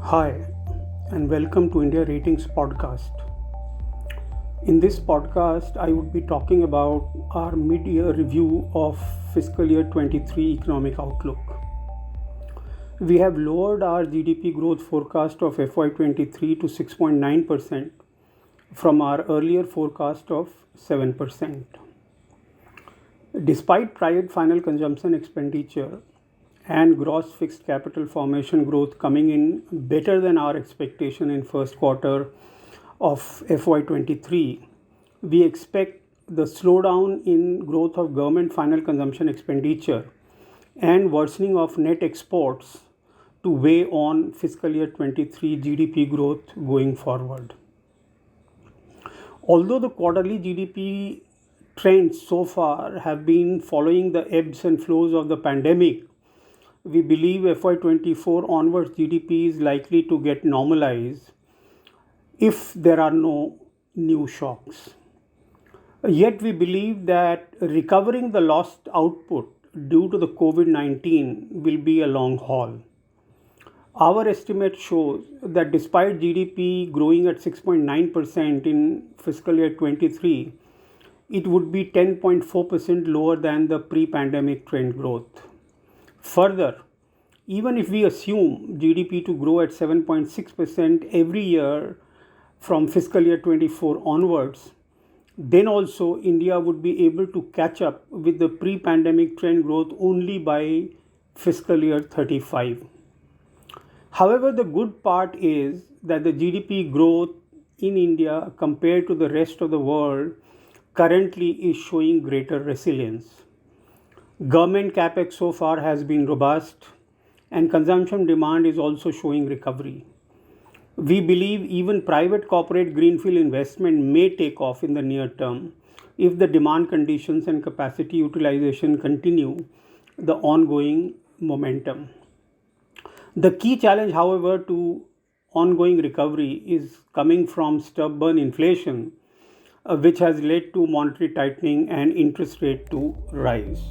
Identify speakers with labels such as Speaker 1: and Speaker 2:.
Speaker 1: Hi, and welcome to India Ratings Podcast. In this podcast, I would be talking about our mid year review of fiscal year 23 economic outlook. We have lowered our GDP growth forecast of FY23 to 6.9% from our earlier forecast of 7%. Despite private final consumption expenditure and gross fixed capital formation growth coming in better than our expectation in first quarter of FY23, we expect the slowdown in growth of government final consumption expenditure and worsening of net exports to weigh on fiscal year 23 GDP growth going forward. Although the quarterly GDP trends so far have been following the ebbs and flows of the pandemic, we believe FY24 onwards GDP is likely to get normalized if there are no new shocks. Yet we believe that recovering the lost output due to the COVID-19 will be a long haul. Our estimate shows that despite GDP growing at 6.9% in fiscal year 23, it would be 10.4% lower than the pre-pandemic trend growth. Further, even if we assume GDP to grow at 7.6% every year from fiscal year 24 onwards, then also India would be able to catch up with the pre-pandemic trend growth only by fiscal year 35. However, the good part is that the GDP growth in India compared to the rest of the world currently is showing greater resilience. Government capex so far has been robust and consumption demand is also showing recovery. We believe even private corporate greenfield investment may take off in the near term if the demand conditions and capacity utilization continue the ongoing momentum. The key challenge, however, to ongoing recovery is coming from stubborn inflation, which has led to monetary tightening and interest rate to rise.